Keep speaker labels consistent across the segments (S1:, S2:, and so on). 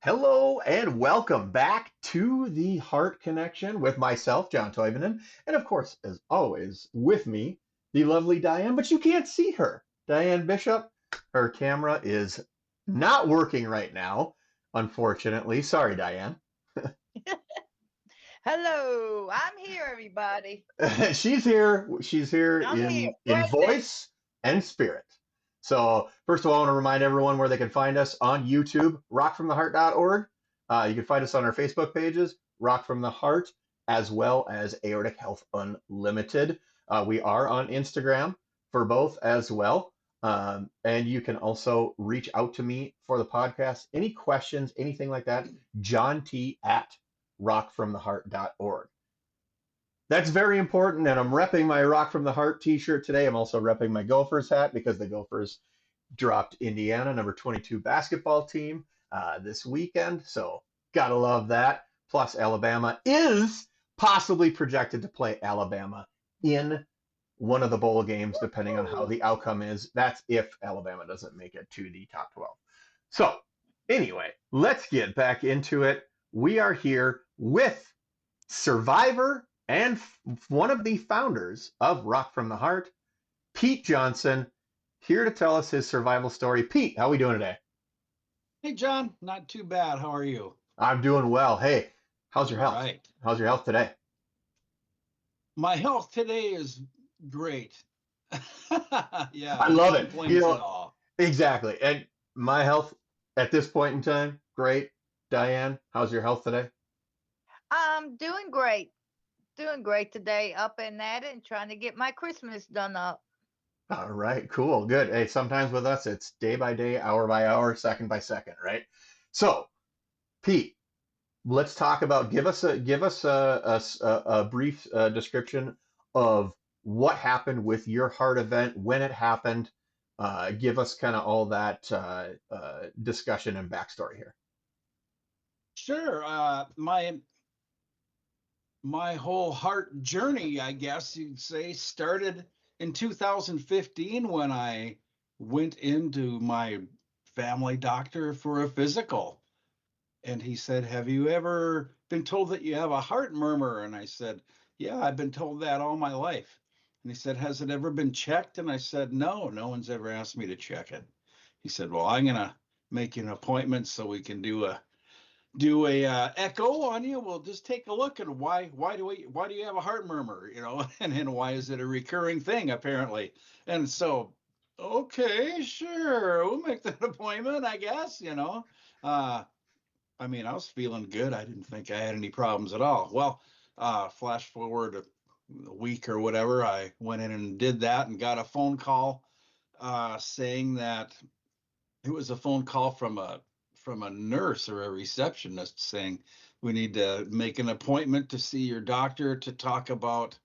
S1: Hello and welcome back to the Heart Connection with myself, John Toivonen, and of course, as always, with me, the lovely Diane, but you can't see her. Diane Bishop, her camera is not working right now, unfortunately. Sorry, Diane.
S2: Hello, I'm here, everybody.
S1: She's here
S2: I'm here,
S1: in
S2: present.
S1: voice and spirit. So first of all, I want to remind everyone where they can find us on YouTube, rockfromtheheart.org. You can find us on our Facebook pages, Rock from the Heart, as well as Aortic Health Unlimited. We are on Instagram for both as well. And you can also reach out to me for the podcast. Any questions, anything like that, John T at rockfromtheheart.org. That's very important, and I'm repping my Rock from the Heart t-shirt today. I'm also repping my Gophers hat because the Gophers dropped Indiana, number 22 basketball team this weekend, so gotta love that. Plus, Alabama is possibly projected to play Alabama in one of the bowl games, depending on how
S2: Woo!
S1: the outcome is. That's if Alabama doesn't make it to the top 12. So, anyway, let's get back into it. We are here with survivor and one of the founders of Rock from the Heart, Pete Johnson, here to tell us his survival story. Pete, how are we doing today?
S3: Hey, John, not too bad. How are you?
S1: I'm doing well. Hey, how's your
S3: All
S1: health?
S3: right.
S1: How's your health today?
S3: My health today is great.
S1: I
S3: Yeah, no
S1: love it.
S3: complaints at all.
S1: Exactly. And my health at this point in time, great. Diane, how's your health today?
S2: I'm doing great. Doing great today, up and at it and trying to get my Christmas done up.
S1: All right, cool, good. Hey, sometimes with us, it's day by day, hour by hour, second by second, right? So, Pete, let's talk about give us a brief description of what happened with your heart event, when it happened. Give us kind of all that discussion and backstory here.
S3: Sure. My whole heart journey, I guess you'd say, started in 2015 when I went into my family doctor for a physical. And he said, "Have you ever been told that you have a heart murmur?" And I said, "Yeah, I've been told that all my life." And he said, "Has it ever been checked?" And I said, "No, no one's ever asked me to check it." He said, "Well, I'm gonna make you an appointment so we can do a echo on you. We'll just take a look at why do you have a heart murmur, and why is it a recurring thing apparently?" And so, okay, sure, we'll make that appointment, I guess. Uh, I mean, I was feeling good. I didn't think I had any problems at all. Well, flash forward a week or whatever, I went in and did that and got a phone call saying that it was a phone call from a nurse or a receptionist saying we need to make an appointment to see your doctor to talk about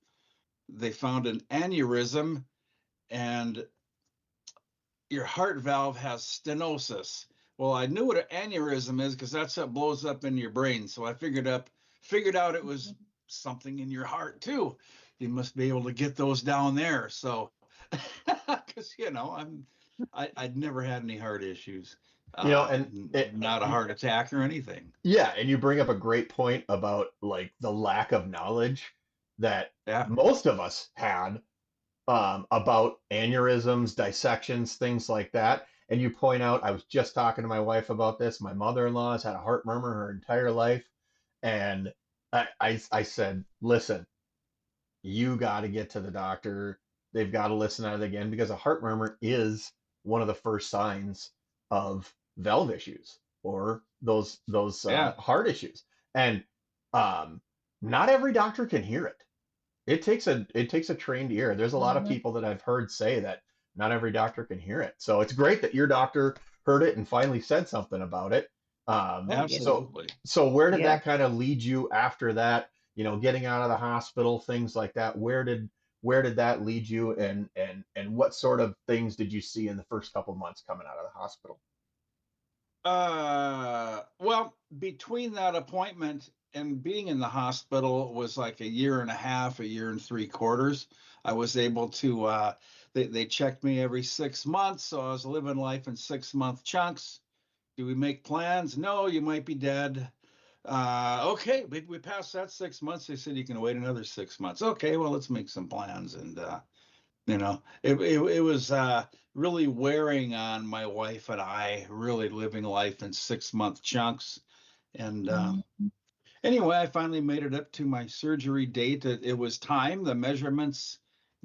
S3: they found an aneurysm and your heart valve has stenosis. Well, I knew what an aneurysm is because that's what blows up in your brain. So I figured out it was something in your heart too. You must be able to get those down there. So, because I'd never had any heart issues,
S1: You know, and
S3: not a heart attack or anything.
S1: yeah, and you bring up a great point about like the lack of knowledge that
S3: Yeah,
S1: most of us had about aneurysms, dissections, things like that. And you point out, I was just talking to my wife about this. My mother-in-law has had a heart murmur her entire life, and I said, listen, you got to get to the doctor. They've got to listen at it again because a heart murmur is one of the first signs of valve issues or those
S3: yeah.
S1: heart issues. And um, not every doctor can hear it. It takes a trained ear. There's a lot of
S2: Hmm.
S1: people that I've heard say that not every doctor can hear it. So it's great that your doctor heard it and finally said something about it.
S2: Oh, yeah.
S1: So
S3: Absolutely.
S1: so where did
S2: Yeah.
S1: that kind of lead you after that? Getting out of the hospital, things like that. Where did that lead you, and what sort of things did you see in the first couple months coming out of the hospital?
S3: Well, between that appointment and being in the hospital was like a year and a half, a year and 3/4. I was able to, they checked me every 6 months. So I was living life in 6 month chunks Do we make plans? No, you might be dead. Okay, we passed that 6 months. They said you can wait another 6 months. Okay, well, let's make some plans. And it was really wearing on my wife and I, really living life in 6 month chunks. And anyway, I finally made it up to my surgery date. It was time. The measurements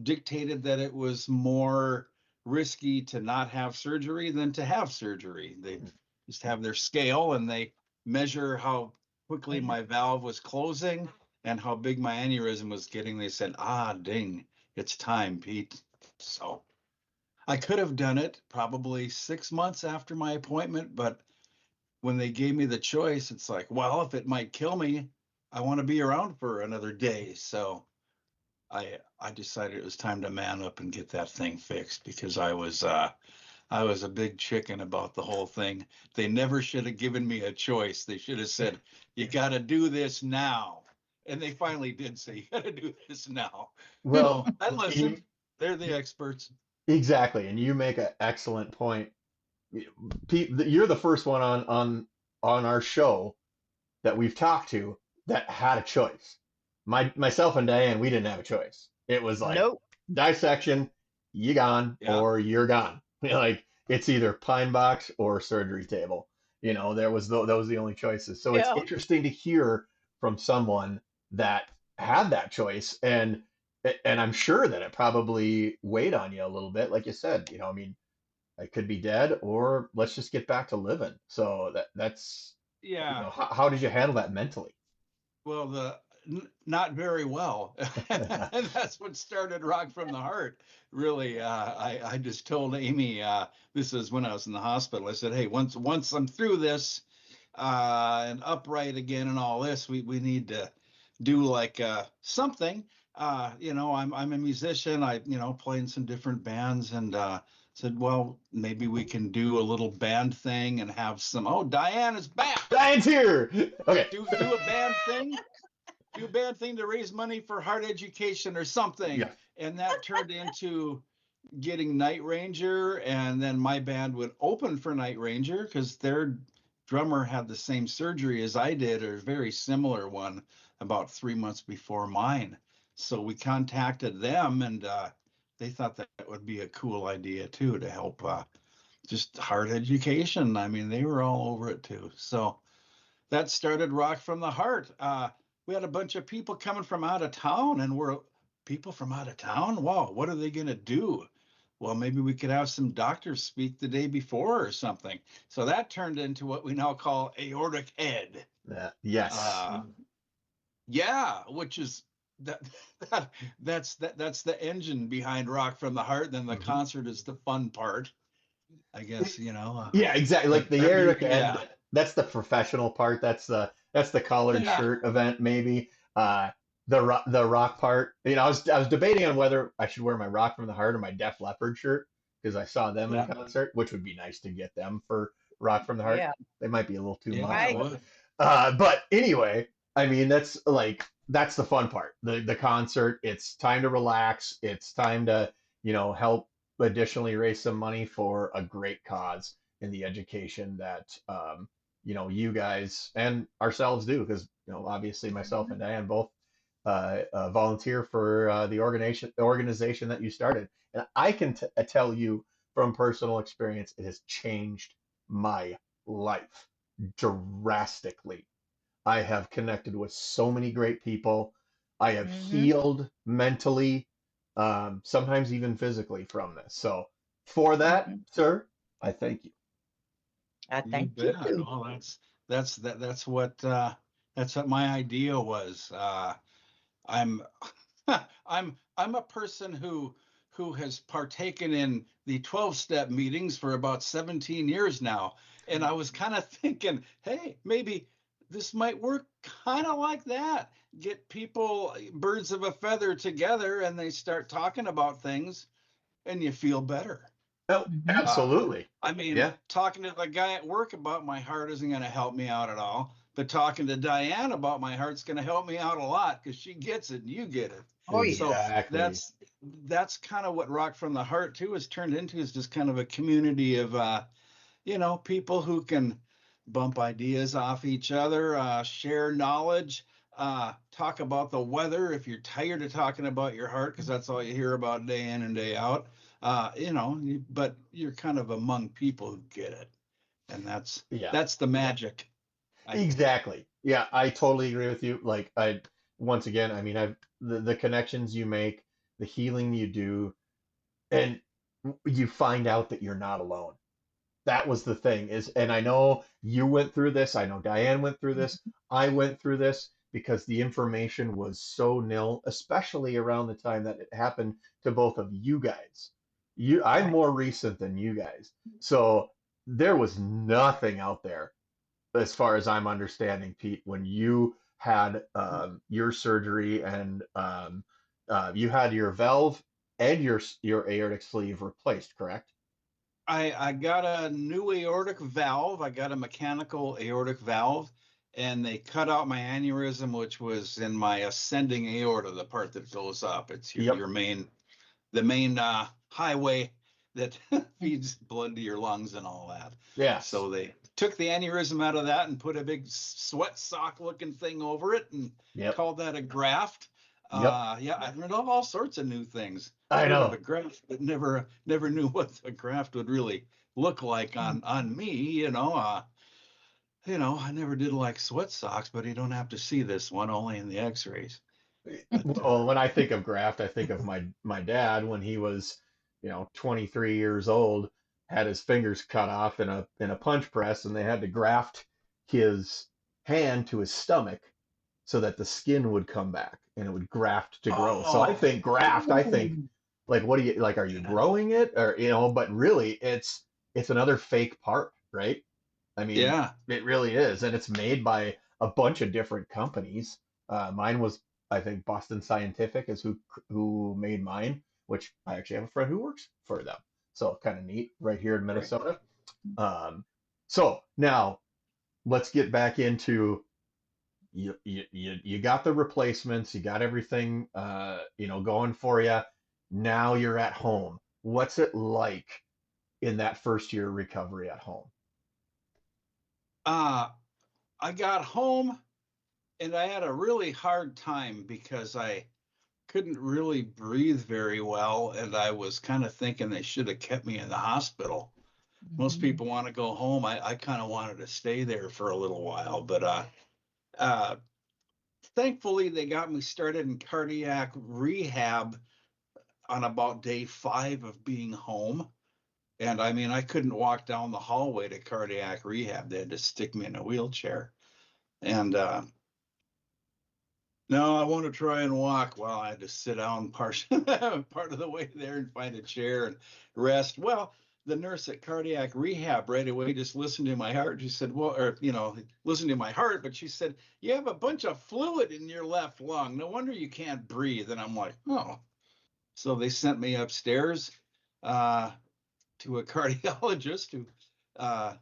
S3: dictated that it was more risky to not have surgery than to have surgery. They just have their scale and they measure how quickly my valve was closing and how big my aneurysm was getting. They said, ding, it's time, Pete. So I could have done it probably 6 months after my appointment, but when they gave me the choice, it's like, well, if it might kill me, I want to be around for another day. So I decided it was time to man up and get that thing fixed, because I was a big chicken about the whole thing. They never should have given me a choice. They should have said, you got to do this now. And they finally did say, you got to do this now.
S1: Well,
S3: I listened. They're the experts.
S1: exactly. And you make an excellent point. Pete, you're the first one on our show that we've talked to that had a choice. Myself and Diane, we didn't have a choice. It was like,
S2: Nope.
S1: dissection, you gone,
S3: Yeah.
S1: or you're gone. Like, it's either pine box or surgery table. That was the only choices. So it's
S2: Yeah.
S1: interesting to hear from someone that had that choice, and I'm sure that it probably weighed on you a little bit. Like you said, I mean, I could be dead, or let's just get back to living. So that's
S3: Yeah.
S1: how did you handle that mentally?
S3: Well, not very well. And that's what started Rock from the Heart. Really, I just told Amy, this is when I was in the hospital. I said, hey, once I'm through this and upright again and all this, we need to do like something. I'm a musician. I play in some different bands, and said, well, maybe we can do a little band thing and have some. Oh, Diane is back.
S1: Diane's here. Okay.
S3: Do a band thing. Do a band thing to raise money for heart education or something.
S1: Yeah.
S3: And that turned into getting Night Ranger, and then my band would open for Night Ranger because their drummer had the same surgery as I did, or a very similar one, about 3 months before mine. So we contacted them, and they thought that would be a cool idea too, to help just heart education. I mean, they were all over it too. So that started Rock from the Heart. We had a bunch of people coming from out of town, and we're people from out of town. Wow, what are they going to do? Well, maybe we could have some doctors speak the day before or something. So that turned into what we now call aortic ed.
S1: Yes.
S3: Yeah, which is that's the engine behind Rock from the Heart. Then the concert is the fun part, I guess.
S1: Yeah, exactly. Like the aortic ed, that's the professional part. That's the collared shirt event, maybe. The rock part. I was debating on whether I should wear my Rock from the Heart or my Def Leppard shirt, because I saw them in concert, which would be nice to get them for Rock from the Heart.
S2: Yeah.
S1: They might be a little too much.
S2: Right.
S1: But anyway, I mean, that's the fun part. The concert. It's time to relax. It's time to help additionally raise some money for a great cause in the education that you guys and ourselves do, because obviously myself and Diane both volunteer for the organization that you started, and I can tell you from personal experience, it has changed my life drastically. I have connected with so many great people. I have healed mentally, sometimes even physically from this. So for that, sir, I thank you.
S2: I thank you.
S3: Well, that's what my idea was. I'm I'm a person who has partaken in the 12-step meetings for about 17 years now, and I was kind of thinking, hey, maybe this might work kind of like that. Get people, birds of a feather, together, and they start talking about things, and you feel better.
S1: Oh, absolutely.
S3: I mean, talking to the guy at work about my heart isn't going to help me out at all. But talking to Diane about my heart's going to help me out a lot, because she gets it and you get it.
S2: Oh,
S1: exactly.
S3: So that's kind of what Rock from the Heart too has turned into, is just kind of a community of, people who can bump ideas off each other, share knowledge, talk about the weather if you're tired of talking about your heart, because that's all you hear about day in and day out. But you're kind of among people who get it, and
S1: Yeah,
S3: that's the magic, I think.
S1: exactly. Yeah, I totally agree with you. Like once again, I mean, the connections you make, the healing you do, and you find out that you're not alone. That was the thing is, and I know you went through this. I know Diane went through this. I went through this because the information was so nil, especially around the time that it happened to both of you guys. I'm
S2: Right.
S1: more recent than you guys. So there was nothing out there as far as I'm understanding, Pete, when you had your surgery and you had your valve and your aortic sleeve replaced, correct?
S3: I got a new aortic valve. I got a mechanical aortic valve, and they cut out my aneurysm, which was in my ascending aorta, the part that goes up. It's
S1: Yep.
S3: the main highway that feeds blood to your lungs and all that.
S1: Yes.
S3: So they took the aneurysm out of that and put a big sweat sock looking thing over it and
S1: Yep.
S3: called that a graft.
S1: Yep.
S3: Yeah, I learned all sorts of new things.
S1: I
S3: Heard of a
S1: know.
S3: graft, but never knew what a graft would really look like on me. I never did like sweat socks, but you don't have to see this one, only in the X-rays. But
S1: Well, when I think of graft, I think of my dad when he was, 23 years old, had his fingers cut off in a punch press, and they had to graft his hand to his stomach so that the skin would come back and it would graft to grow. So I
S3: oh,
S1: think graft, I think like what do you like? Are you
S3: yeah,
S1: growing it or but really it's another fake part, right? I mean,
S3: yeah,
S1: it really is, and it's made by a bunch of different companies. Mine was, I think, Boston Scientific is who made mine, which I actually have a friend who works for them. So kind of neat, right here in
S3: right.
S1: Minnesota. So now let's get back into you got the replacements, you got everything going for you. Now you're at home. What's it like in that first year of recovery at home?
S3: Uh, I got home and I had a really hard time because I couldn't really breathe very well, and I was kind of thinking they should have kept me in the hospital. Most
S2: Mhm.
S3: people want to go home. I kind of wanted to stay there for a little while, but uh, thankfully they got me started in cardiac rehab on about day 5 of being home. And I mean, I couldn't walk down the hallway to cardiac rehab. They had to stick me in a wheelchair. And no, I want to try and walk. Well, I had to sit down part of the way there and find a chair and rest. Well, the nurse at cardiac rehab right away just listened to my heart. She said, well, or, listen to my heart, but she said, you have a bunch of fluid in your left lung. No wonder you can't breathe. And I'm like, oh. So they sent me upstairs uh, to a cardiologist who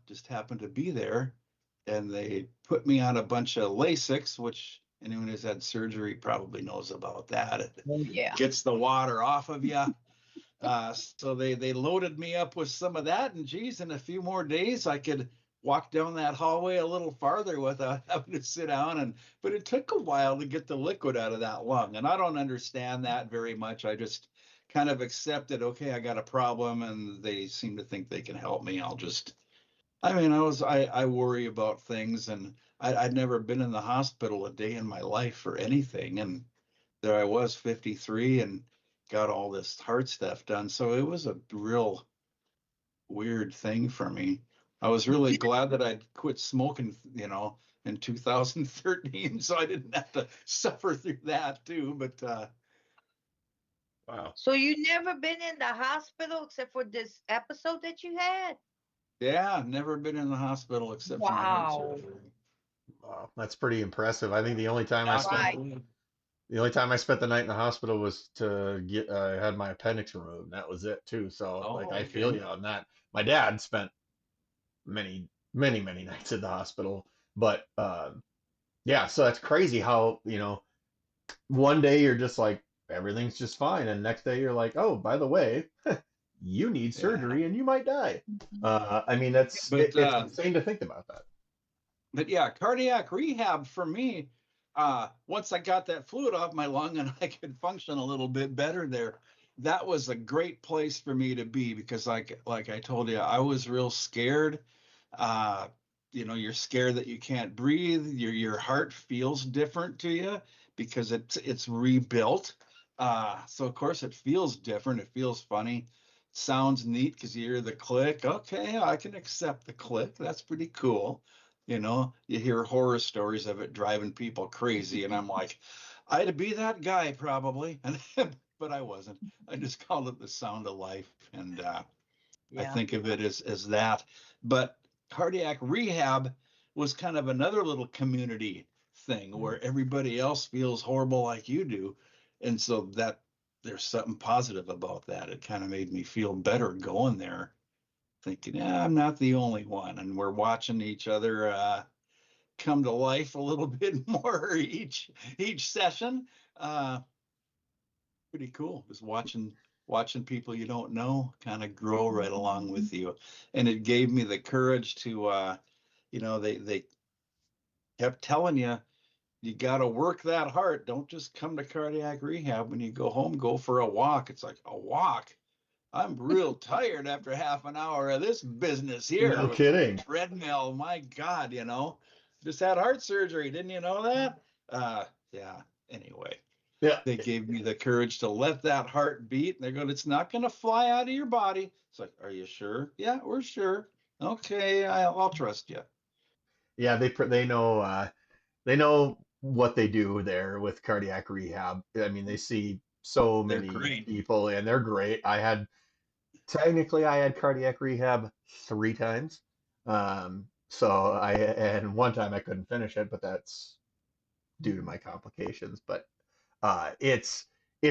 S3: just happened to be there. And they put me on a bunch of Lasix, which anyone who's had surgery probably knows about that. It
S2: Oh, yeah.
S3: gets the water off of you. So they loaded me up with some of that, and geez, in a few more days I could walk down that hallway a little farther without having to sit down. But it took a while to get the liquid out of that lung, and I don't understand that very much. I just kind of accepted, okay, I got a problem, and they seem to think they can help me. I mean, I worry about things, and I'd never been in the hospital a day in my life for anything, and there I was, 53, and got all this heart stuff done. So it was a real weird thing for me. I was really glad that I'd quit smoking, in 2013, so I didn't have to suffer through that too. But wow,
S2: So you never been in the hospital except for this episode that you had?
S3: yeah, never been in the hospital except for my heart
S2: Wow.
S3: surgery.
S1: Wow, that's pretty impressive. I think
S3: Knock on
S2: Right.
S3: wood.
S1: the only time I spent the night in the hospital was to get I had my appendix removed. And that was it too. So like
S3: Oh,
S1: I feel
S3: okay.
S1: you on that. My dad spent many, many, many nights in the hospital, but yeah, so that's crazy how one day you're just like everything's just fine, and next day you're like, oh, by the way, you need
S3: Yeah.
S1: surgery and you might die. I mean, that's
S3: But
S1: it's insane to think about that.
S3: But yeah, cardiac rehab for me, once I got that fluid off my lung and I could function a little bit better there, that was a great place for me to be because like I told you, I was real scared. Uh, you're scared that you can't breathe. Your heart feels different to you because it's rebuilt. So of course it feels different. It feels funny. Sounds neat because you hear the click. Okay, I can accept the click. That's pretty cool. You hear horror stories of it driving people crazy, and I'm like, I'd be that guy probably, and but I wasn't. I just called it the sound of life, and I
S2: Yeah.
S3: think of it as that. But cardiac rehab was kind of another little community thing where everybody else feels horrible like you do, and so that there's something positive about that. It kind of made me feel better going there, thinking, yeah, I'm not the only one, and we're watching each other come to life a little bit more each session. Uh, Pretty cool. Just watching people you don't know kind of grow right along with you, and it gave me the courage to, they kept telling you you got to work that hard. Don't just come to cardiac rehab. When you go home, go for a walk. It's like a walk. I'm real tired after half an hour of this business here
S1: No
S3: with the
S1: kidding.
S3: treadmill. My God, just had heart surgery. Didn't you know that? Yeah. Anyway,
S1: Yeah.
S3: they gave me the courage to let that heart beat. And they're going, it's not going to fly out of your body. It's like, are you sure? Yeah, we're sure. Okay, I'll trust you.
S1: Yeah, they know what they do there with cardiac rehab. I mean, they see so
S3: They're
S1: many
S3: great.
S1: people and they're great. I had cardiac rehab 3 times. And one time I couldn't finish it, but that's due to my complications. But it's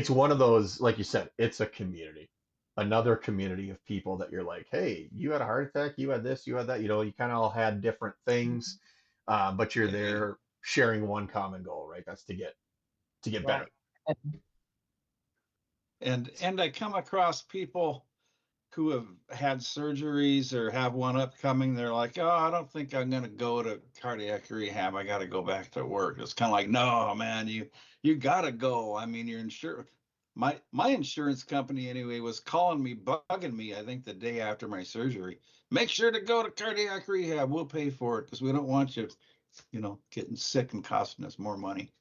S1: one of those, like you said, it's a community, another community of people that you're like, hey, you had a heart attack, you had this, you had that. You kind of all had different things, but you're
S3: Yeah.
S1: there sharing one common goal, right? That's to get better.
S2: Right.
S3: And I come across people who have had surgeries or have one upcoming. They're like, oh, I don't think I'm going to go to cardiac rehab. I got to go back to work. It's kind of like, no, man, you got to go. I mean, your insurance. My insurance company anyway was calling me, bugging me. I think the day after my surgery, make sure to go to cardiac rehab. We'll pay for it because we don't want you, getting sick and costing us more money.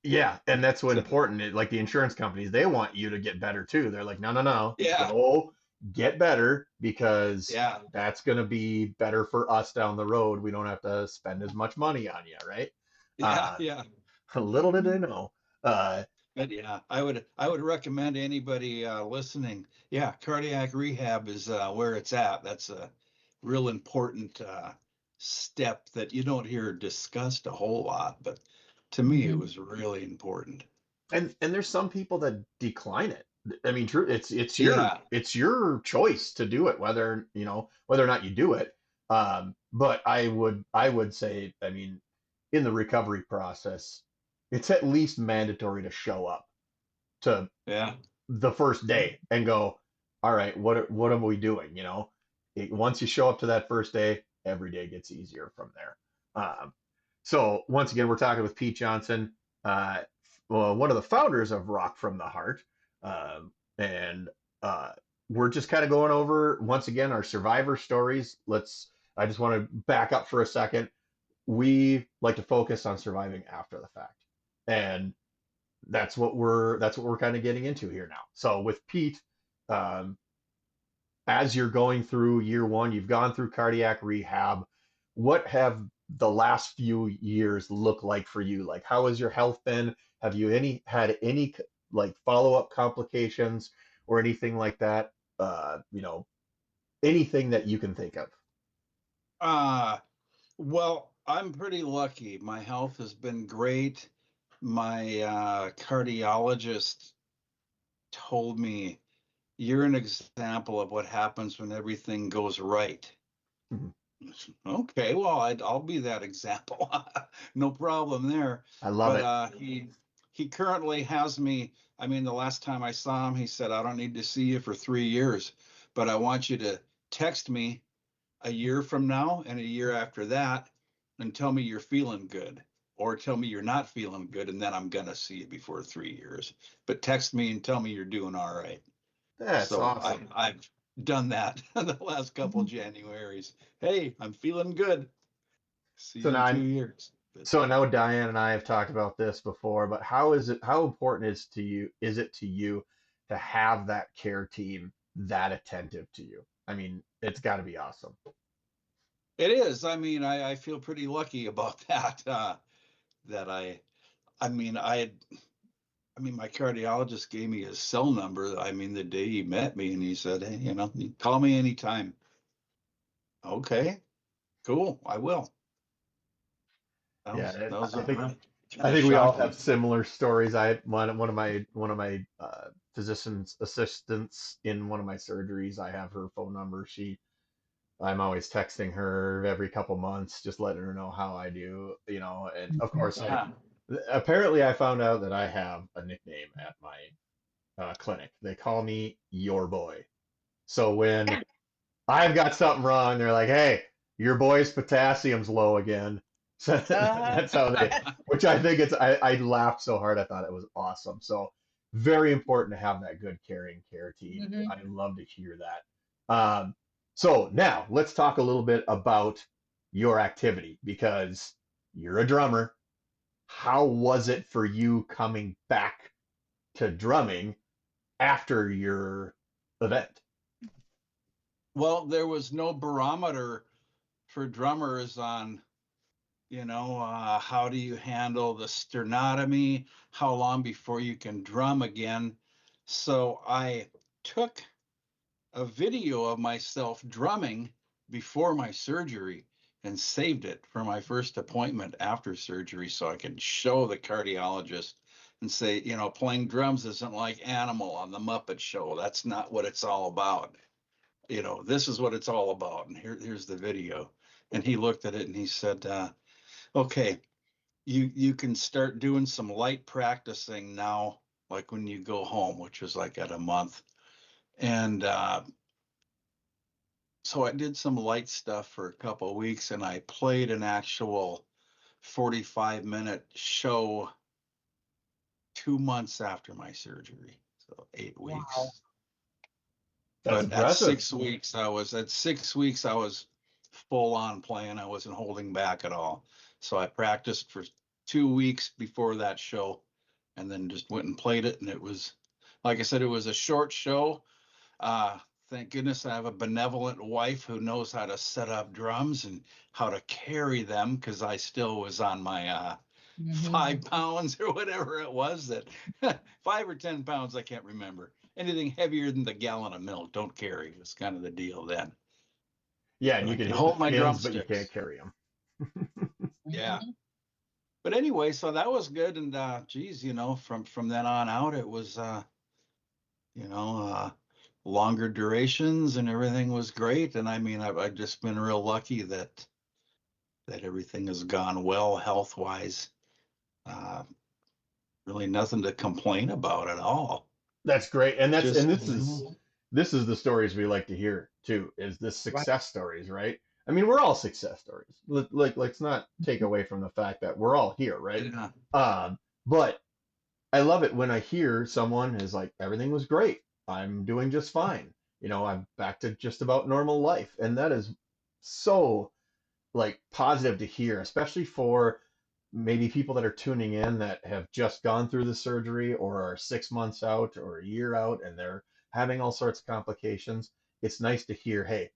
S1: Yeah, and that's what
S3: So,
S1: important. Like the insurance companies, they want you to get better too. They're like, no, no, no,
S3: yeah,
S1: go get better because
S3: yeah,
S1: that's going to be better for us down the road. We don't have to spend as much money on you, right?
S3: yeah,
S1: Uh,
S3: yeah.
S1: little did they know. Uh,
S3: But yeah, I would recommend anybody listening. Yeah, cardiac rehab is where it's at. That's a real important step that you don't hear discussed a whole lot, but to me it was really important.
S1: and there's some people that decline it. I mean, true, it's your
S3: Yeah,
S1: it's your choice to do it, whether or not you do it. But I would say, I mean, in the recovery process, it's at least mandatory to show up to
S3: yeah,
S1: the first day and go, all right, what am we doing? Once you show up to that first day, every day gets easier from there. So once again, we're talking with Pete Johnson, uh, well, one of the founders of Rock from the Heart, and we're just kind of going over once again our survivor stories. I just want to back up for a second. We like to focus on surviving after the fact, and that's what we're kind of getting into here now. So with Pete, um, as you're going through year one, you've gone through cardiac rehab. What have the last few years look like for you? Like, how has your health been? Have you had any like follow-up complications or anything like that? Anything that you can think of.
S3: uh, well, I'm pretty lucky. My health has been great. My cardiologist told me, you're an example of what happens when everything goes right.
S1: Mhm.
S3: Okay, well, I'll be that example. No problem there.
S1: I love
S3: But
S1: it.
S3: he currently has me. I mean, the last time I saw him, he said, I don't need to see you for 3 years, but I want you to text me a year from now and a year after that, and tell me you're feeling good, or tell me you're not feeling good, and then I'm gonna see you before 3 years. But text me and tell me you're doing all right.
S1: That's
S3: So
S1: awesome.
S3: I've done that the last couple Januaries. Hey, I'm feeling good. See
S1: So
S3: you in
S1: now,
S3: 2 years. But
S1: so I know Diane and I have talked about this before, but how important is it to you to have that care team that attentive to you? I mean, it's got to be awesome.
S3: it is. I mean, I feel pretty lucky about that. That I mean, my cardiologist gave me his cell number. I mean, the day he met me, and he said, "Hey, you call me anytime." Okay, cool, I will.
S1: Yeah,
S3: That was
S1: I think
S3: kind
S1: I
S3: of
S1: think we all have
S3: shocking.
S1: similar stories. I one of my physician's assistants in one of my surgeries. I have her phone number. I'm always texting her every couple months, just letting her know how I do. And of course,
S3: Yeah.
S1: apparently I found out that I have a nickname at my clinic. They call me Your Boy. So when I've got something wrong, they're like, "Hey, your boy's potassium's low again." So
S2: Uh-huh.
S1: that's how which I think I laughed so hard, I thought it was awesome. So very important to have that good caring care team.
S2: Mhm.
S1: I love to hear that. So now let's talk a little bit about your activity because you're a drummer. How was it for you coming back to drumming after your event?
S3: Well, there was no barometer for drummers on, how do you handle the sternotomy? How long before you can drum again? So I took a video of myself drumming before my surgery and saved it for my first appointment after surgery so I could show the cardiologist and say, playing drums isn't like Animal on the Muppet Show. That's not what it's all about. This is what it's all about. And here's the video. And he looked at it and he said, okay, you can start doing some light practicing now, like when you go home, which was like at a month. And so I did some light stuff for a couple of weeks and I played an actual 45-minute show 2 months after my surgery. So 8 weeks.
S2: Wow.
S1: That's
S3: But at
S1: impressive.
S3: 6 weeks, I was full on playing. I wasn't holding back at all. So I practiced for 2 weeks before that show and then just went and played it. And it was, like I said, it was a short show. Thank goodness I have a benevolent wife who knows how to set up drums and how to carry them because I still was on my
S2: Mhm.
S3: 5 pounds or whatever it was that 5 or 10 pounds, I can't remember. Anything heavier than the gallon of milk, don't carry. Was kind of the deal then.
S1: Yeah, and
S3: But
S1: you
S3: I
S1: can
S3: can
S1: hit the
S3: hold my
S1: skins, but you can't
S3: drumsticks.
S1: carry them.
S3: Yeah.
S2: Mhm.
S3: But anyway, so that was good. And geez, from then on out, it was you know, longer durations and everything was great. And I mean, I've just been real lucky that everything has gone well health wise. Uh, really nothing to complain about at all.
S1: That's great. And that's
S3: Just
S1: and this is the stories we like to hear too, is the
S2: Right.
S1: success stories, right? I mean, we're all success stories. Let's not take away from the fact that we're all here, right?
S3: yeah,
S1: But I love it when I hear someone is like, everything was great. I'm doing just fine. I'm back to just about normal life. And that is so like positive to hear, especially for maybe people that are tuning in that have just gone through the surgery or are 6 months out or a year out and they're having all sorts of complications. It's nice to hear, hey,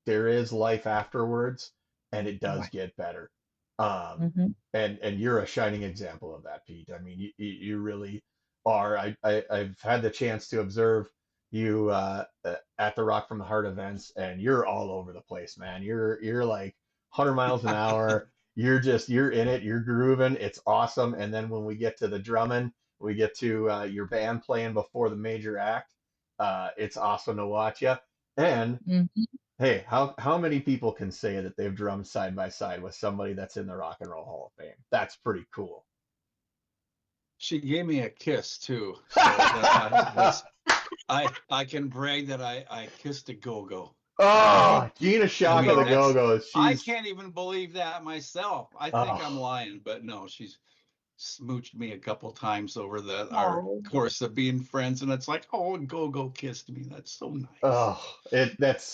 S1: there is life afterwards and it does
S2: Right.
S1: get better. Um,
S2: Mhm.
S1: and you're a shining example of that, Pete. I mean, you really are. I've had the chance to observe you at the Rock from the Heart events, and you're all over the place, man. You're like 100 miles an hour. You're in it. You're grooving. It's awesome. And then when we get to the drumming, we get to your band playing before the major act. It's awesome to watch you. And
S2: Mhm.
S1: hey, how many people can say that they've drummed side by side with somebody that's in the Rock and Roll Hall of Fame? That's pretty cool.
S3: she gave me a kiss too. So that's I can brag that I kissed a go-go.
S1: Oh, Gina Shock of
S3: mean,
S1: the
S3: that's
S1: Go-Go's.
S3: I
S1: She's
S3: can't even believe that myself. I think I'm
S1: oh,
S3: lying, but no, she's smooched me a couple times over our
S2: Oh,
S3: course of being friends, and it's like, oh, Go kissed me. That's so nice.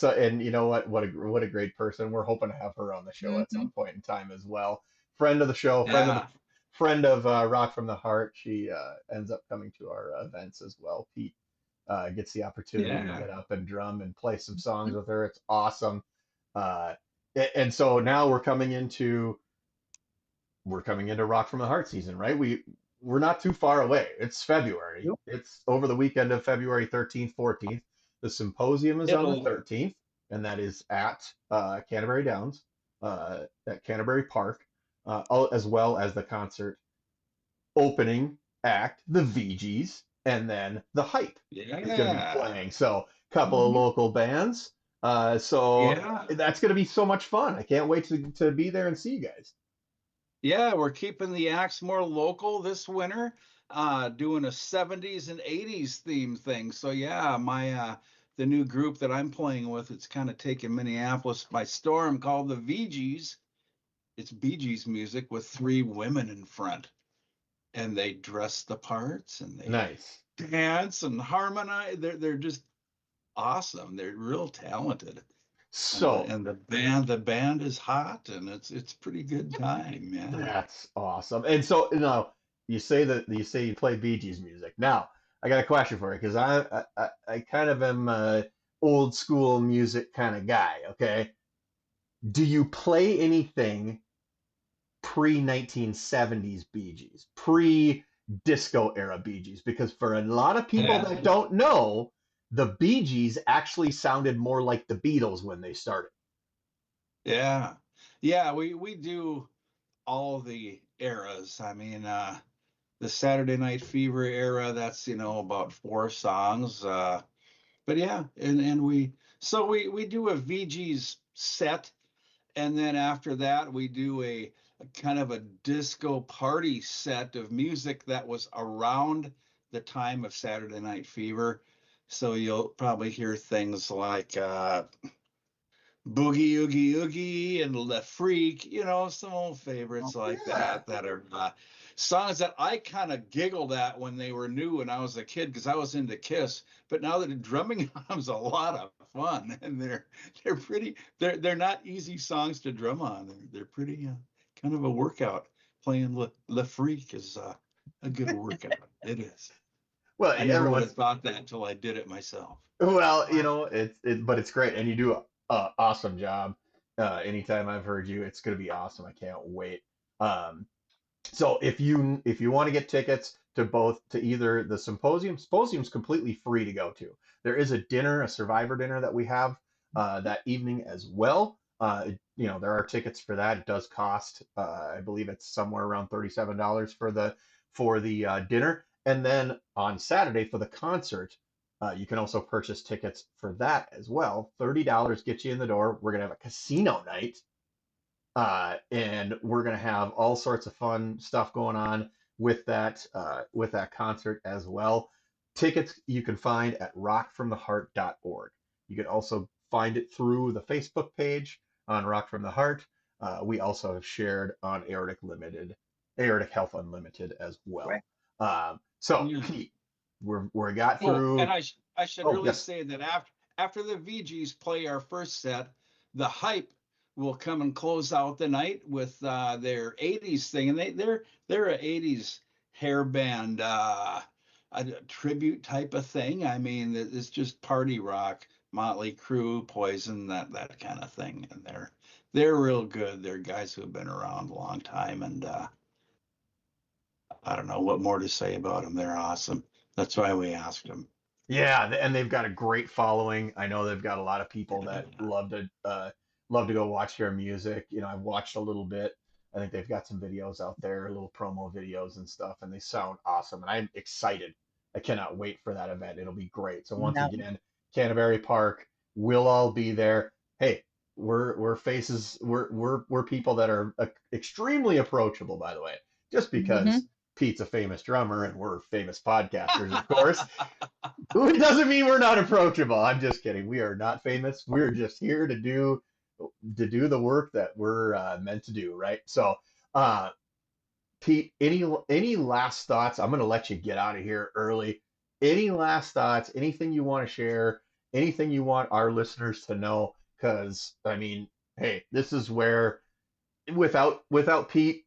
S1: and you know what? What a great person. We're hoping to have her on the show at
S2: mm-hmm.
S1: some point in time as well. Friend of the show,
S3: Yeah,
S1: friend of Rock from the Heart. She ends up coming to our events as well. Pete gets the opportunity to
S3: yeah,
S1: get up and drum and play some songs with her. It's awesome. Uh, and so now we're coming into Rock from the Heart season, right? We're not too far away. It's February.
S2: Yep.
S1: It's over the weekend of February 13th, 14th. The symposium is on the
S3: it'll
S1: 13th, and that is at Canterbury Downs, at Canterbury Park, as well as the concert opening act, the VGs, and then the Hype is going to be
S3: yeah,
S1: playing. So, a couple of
S2: Mm-hmm.
S1: local bands. So
S3: yeah.
S1: that's going to be so much fun. I can't wait to be there and see you guys.
S3: Yeah, we're keeping the acts more local this winter, doing a 70s and 80s theme thing. So yeah, my the new group that I'm playing with, it's kind of taking Minneapolis by storm called the VGs. It's Bee Gees music with three women in front, and they dress the parts and they
S1: Nice.
S3: dance and harmonize. They're just awesome. They're real talented.
S1: So
S3: And the band is hot and it's pretty good time, yeah.
S1: that's awesome. And so, you say you play Bee Gees music. Now, I got a question for you because I kind of am a old school music kind of guy. Okay, do you play anything pre 1970s Bee Gees, pre disco era Bee Gees? Because for a lot of people
S3: Yeah.
S1: that don't know, the Bee Gees actually sounded more like the Beatles when they started.
S3: Yeah. Yeah, we do all the eras. I mean, the Saturday Night Fever era, that's, about four songs. But yeah, and we do a VG's set, and then after that we do a kind of a disco party set of music that was around the time of Saturday Night Fever. So you'll probably hear things like Boogie Oogie Oogie and Le Freak, some old favorites like
S1: Yeah.
S3: that are songs that I kind of giggled at when they were new when I was a kid because I was into Kiss. But now that drumming on them's a lot of fun, and they're pretty. They're not easy songs to drum on. They're pretty kind of a workout. Playing Le Freak is a good workout. It is.
S1: Well,
S3: I never would have
S1: everyone's
S3: thought that until I did it myself.
S1: well, but it's great, and you do a awesome job. Anytime I've heard you, it's going to be awesome. I can't wait. Um, so if you want to get tickets to either the symposium's completely free to go to. There is a dinner, a survivor dinner that we have that evening as well. There are tickets for that. It does cost, I believe it's somewhere around $37 for the dinner. And then on Saturday for the concert, you can also purchase tickets for that as well. $30 gets you in the door. We're gonna have a casino night, and we're gonna have all sorts of fun stuff going on with that concert as well. Tickets you can find at rockfromtheheart.org. You can also find it through the Facebook page on Rock from the Heart. We also have shared on Aortic Health Unlimited as well.
S2: Correct.
S1: So
S3: Yeah.
S1: Pete, we got
S3: Oh, and
S1: through.
S3: I should
S1: Oh
S3: really
S1: yes,
S3: say that after the VGs play our first set, the Hype will come and close out the night with their '80s thing, and they're a '80s hair band, a tribute type of thing. I mean, it's just party rock, Motley Crue, Poison, that kind of thing, and they're real good. They're guys who have been around a long time, and I don't know what more to say about them. They're awesome. That's why we asked them.
S1: yeah, and they've got a great following. I know they've got a lot of people that
S3: Yeah.
S1: love to go watch their music. I've watched a little bit. I think they've got some videos out there, little promo videos and stuff, and they sound awesome. And I'm excited. I cannot wait for that event. It'll be great. So once
S2: No.
S1: again, Canterbury Park, we'll all be there. Hey, we're faces. We're people that are extremely approachable, by the way, just
S2: Mm-hmm.
S1: because Pete's a famous drummer and we're famous podcasters, of course. It doesn't mean we're not approachable. I'm just kidding. We are not famous. We're just here to do the work that we're meant to do, right? So, uh, Pete, any last thoughts? I'm going to let you get out of here early. Any last thoughts? Anything you want to share? Anything you want our listeners to know? Because I mean, hey, this is where without Pete,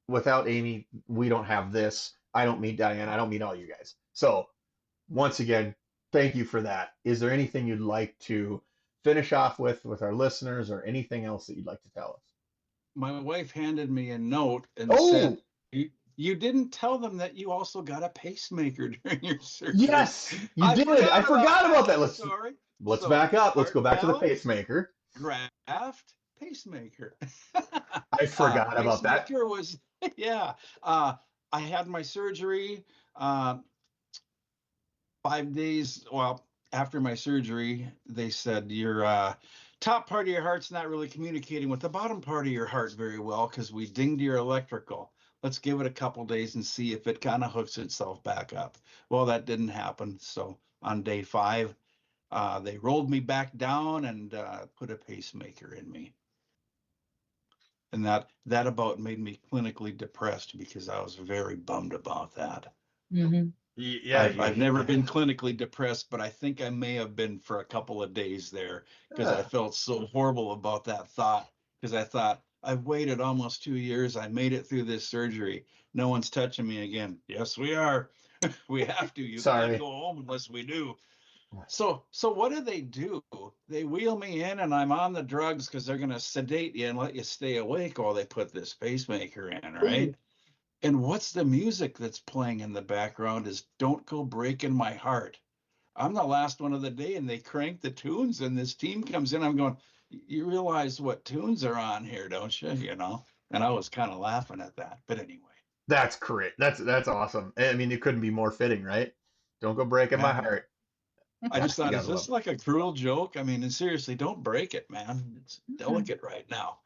S1: without Amy, we don't have this. I don't meet Diane. I don't meet all you guys. So once again, thank you for that. Is there anything you'd like to finish off with our listeners, or anything else that you'd like to tell us?
S3: My wife handed me a note and
S1: Oh,
S3: said, you didn't tell them that you also got a pacemaker during your surgery.
S1: yes, you did. I forgot about that.
S3: Sorry.
S1: Let's
S3: So,
S1: back up. Let's
S3: heart
S1: go back to the
S3: valve,
S1: pacemaker.
S3: graft, pacemaker.
S1: I forgot about that.
S3: Pacemaker was, yeah. I had my surgery 5 days. Well, after my surgery, they said your top part of your heart's not really communicating with the bottom part of your heart very well because we dinged your electrical. Let's give it a couple days and see if it kind of hooks itself back up. Well, that didn't happen. So on day 5, they rolled me back down and put a pacemaker in me. And that about made me clinically depressed because I was very bummed about that.
S2: Mm-hmm.
S1: Yeah,
S3: I've never been clinically depressed, but I think I may have been for a couple of days there because I felt so horrible about that thought. Because I thought, I've waited almost 2 years. I made it through this surgery. No one's touching me again. Yes, we are. We have to. You
S1: Sorry.
S3: can't go home unless we do. So what do? They wheel me in and I'm on the drugs because they're going to sedate you and let you stay awake while they put this pacemaker in, right? And what's the music that's playing in the background is Don't Go Breaking My Heart. I'm the last one of the day and they crank the tunes and this team comes in. I'm going, you realize what tunes are on here, don't you? You know? And I was kind of laughing at that. But anyway.
S1: That's great. That's awesome. I mean, it couldn't be more fitting, right? Don't go breaking my heart.
S3: I just thought,
S1: You
S3: is
S1: gotta
S3: this like a cruel joke? I mean, and seriously, don't break it, man. It's delicate right now.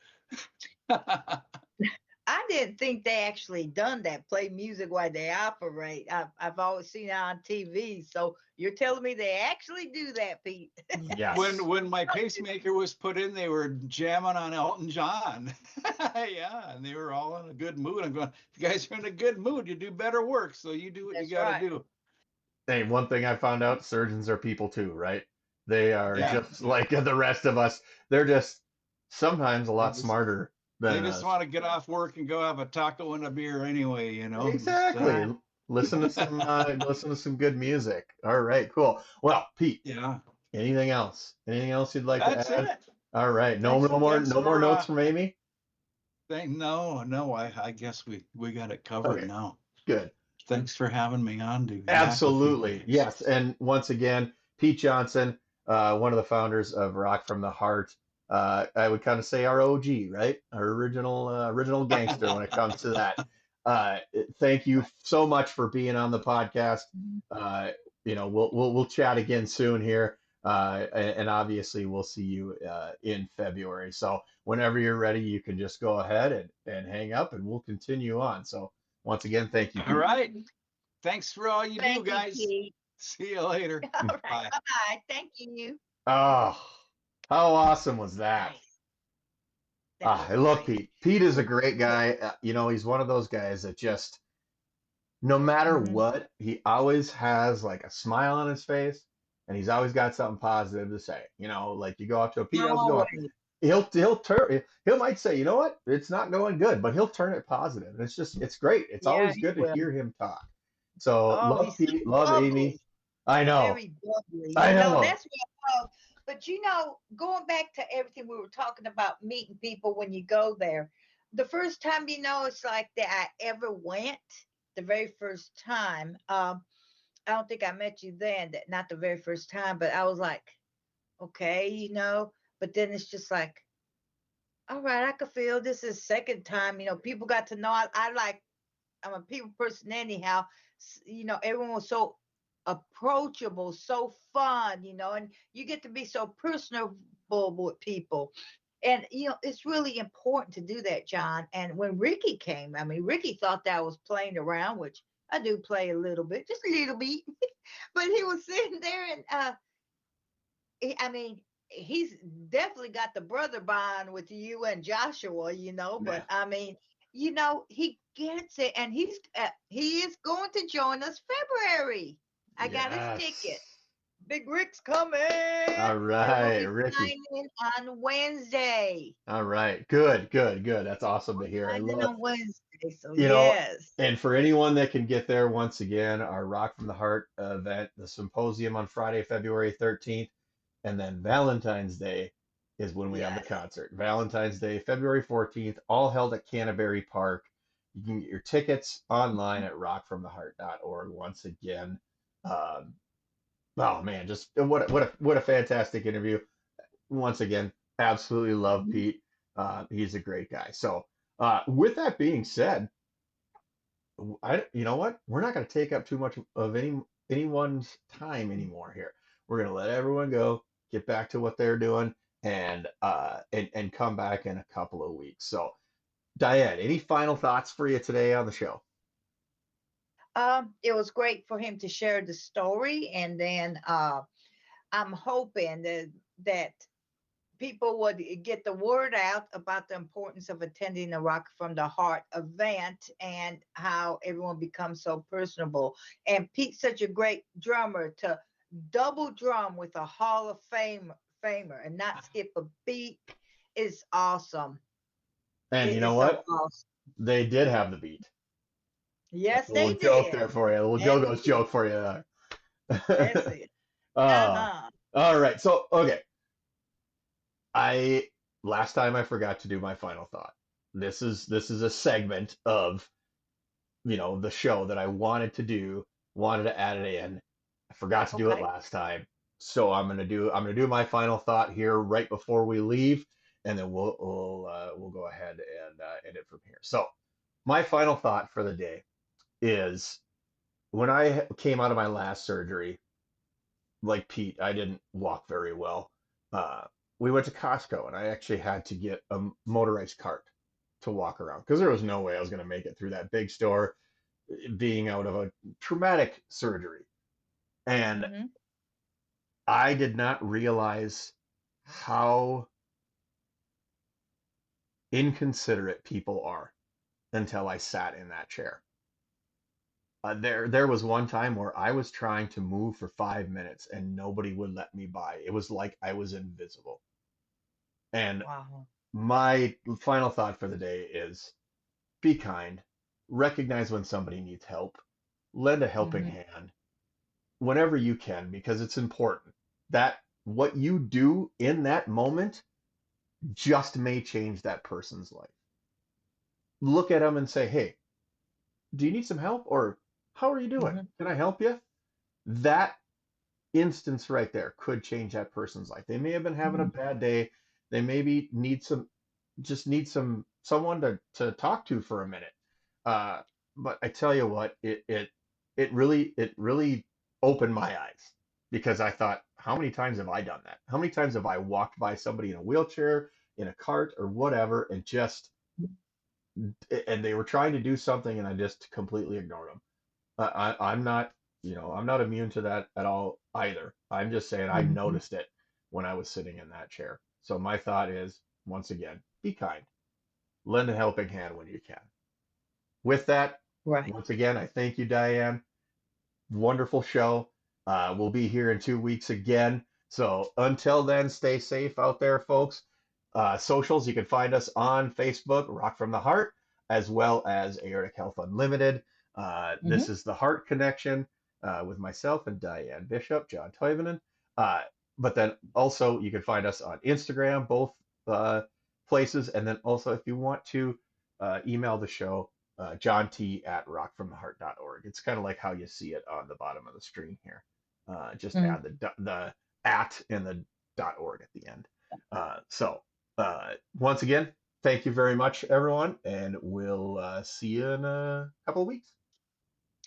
S2: I didn't think they actually done that, play music while they operate. I've always seen it on TV. So you're telling me they actually do that, Pete?
S1: Yes.
S3: When my pacemaker was put in, they were jamming on Elton John. Yeah, and they were all in a good mood. I'm going, if you guys are in a good mood, you do better work. So you do what
S2: That's
S3: you got to
S2: right.
S3: do.
S1: Hey, one thing I found out, surgeons are people too, right? They are
S3: Yeah.
S1: just like the rest of us. They're just sometimes a lot smarter
S3: They
S1: than
S3: just
S1: us.
S3: want to get off work and go have a taco and a beer anyway, you know.
S1: Exactly. Listen to some good music. All right, cool. Well, Pete,
S3: Yeah.
S1: anything else? Anything else you'd like
S3: That's
S1: to add?
S3: it.
S1: All right. No
S3: Thanks
S1: more
S3: for,
S1: notes from Amy?
S3: No, I guess we got it covered
S1: Okay.
S3: now.
S1: Good.
S3: Thanks for having me on to
S1: Absolutely. Yes. And once again, Pete Johnson, one of the founders of Rock from the Heart. I would kind of say our OG, right? Our original gangster when it comes to that. Thank you so much for being on the podcast. We'll chat again soon here. And obviously we'll see you in February. So whenever you're ready, you can just go ahead and hang up and we'll continue on. So once again, thank you.
S3: All right. Thanks for all you
S2: Thank
S3: do,
S2: you,
S3: guys.
S2: Pete.
S3: See you later.
S2: All right.
S3: Bye.
S2: Bye. Thank you.
S1: Oh, how awesome was that?
S2: Nice.
S1: I love Pete. Pete is a great guy. He's one of those guys that just, no matter what, he always has like a smile on his face, and he's always got something positive to say. Like you go up to a Pete, how's it going? He'll might say, you know what, it's not going good, but he'll turn it positive. And it's great. It's always good to hear him talk. So love Pete, love Amy. I know.
S2: Very bubbly.
S1: I know.
S2: That's what I love. But going back to everything we were talking about, meeting people when you go there, the first time, it's like that I ever went, the very first time. I don't think I met you then, not the very first time, but I was like, okay, but then it's just like, all right, I could feel this is second time, people got to know I'm a people person anyhow. Everyone was so approachable, so fun, and you get to be so personable with people. And it's really important to do that, John. And when Ricky came, I mean, Ricky thought that I was playing around, which I do play a little bit, just a little bit. But he was sitting there, and I mean, he's definitely got the brother bond with you and Joshua,
S1: Yeah.
S2: But I mean, he gets it, and he is going to join us February. I got his ticket.
S1: Yes.
S2: Big Rick's coming,
S1: All
S2: and we'll
S1: right,
S2: be
S1: Ricky.
S2: signing on Wednesday.
S1: All right. Good, good, good. That's awesome to hear. I
S2: Signing
S1: love,
S2: on Wednesday, so
S1: you know,
S2: yes.
S1: and for anyone that can get there, once again, our Rock from the Heart event, the symposium on Friday, February 13th, and then Valentine's Day is when we have the
S2: Yes.
S1: concert. Valentine's Day, February 14th, all held at Canterbury Park. You can get your tickets online at rockfromtheheart.org. Once again, um, oh man, just what a fantastic interview. Once again, absolutely love
S2: Mhm.
S1: Pete. He's a great guy. So, with that being said, you know what? We're not going to take up too much of anyone's time anymore here. We're going to let everyone go, get back to what they're doing, and come back in a couple of weeks. So, Diane, any final thoughts for you today on the show?
S2: It was great for him to share the story, and then I'm hoping that people would get the word out about the importance of attending a Rock from the Heart event and how everyone becomes so personable. And Pete's such a great drummer to double drum with a Hall of Famer and not skip a beat is awesome.
S1: And you
S2: It
S1: know
S2: is so
S1: what?
S2: awesome.
S1: They did have the beat.
S2: Yes,
S1: A
S2: they
S1: little joke
S2: did.
S1: there for you. A little
S2: That's
S1: Go-Go's joke
S2: it.
S1: for you
S2: That's
S1: there.
S2: it.
S1: uh,
S2: Uh-huh.
S1: all right. So, okay. I last time I forgot to do my final thought. This is a segment of the show that I wanted to do, wanted to add it in. I forgot to do it
S2: Okay.
S1: last time, so I'm gonna do my final thought here right before we leave, and then we'll go ahead and end it from here. So my final thought for the day is when I came out of my last surgery, like Pete, I didn't walk very well. Uh, we went to Costco, and I actually had to get a motorized cart to walk around because there was no way I was going to make it through that big store, being out of a traumatic surgery. And
S2: Mm-hmm.
S1: I did not realize how inconsiderate people are until I sat in that chair. There was one time where I was trying to move for 5 minutes and nobody would let me by. It was like I was invisible. And
S2: Wow.
S1: my final thought for the day is be kind, recognize when somebody needs help, lend a helping
S2: Mm-hmm.
S1: hand whenever you can, because it's important that what you do in that moment just may change that person's life. Look at them and say, hey, do you need some help? Or how are you doing?
S2: Mm-hmm.
S1: Can I help you? That instance right there could change that person's life. They may have been having a
S2: Mm-hmm.
S1: bad day. They maybe need someone to talk to for a minute. Uh, but I tell you what, it really opened my eyes because I thought, how many times have I done that? How many times have I walked by somebody in a wheelchair, in a cart, or whatever, and they were trying to do something, and I just completely ignored them. I'm not, I'm not immune to that at all either. I'm just saying I
S2: Mm-hmm.
S1: noticed it when I was sitting in that chair. So my thought is, once again, be kind. Lend a helping hand when you can. With that,
S2: Right.
S1: once again, I thank you, Diane. Wonderful show. We'll be here in 2 weeks again. So until then, stay safe out there, folks. Socials, you can find us on Facebook, Rock from the Heart, as well as Aortic Health Unlimited.
S2: Mm-hmm.
S1: This is the Heart Connection with myself and Diane Bishop, John Toivonen. Uh, but then also you can find us on Instagram, both uh, places. And then also if you want to email the show, John T at rockfromtheheart.org. It's kind of like how you see it on the bottom of the screen here. Just
S2: Mm-hmm.
S1: add the at and the .org at the end. Once again, thank you very much, everyone, and we'll see you in a couple of weeks.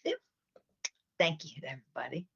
S2: Yep. Thank you, everybody.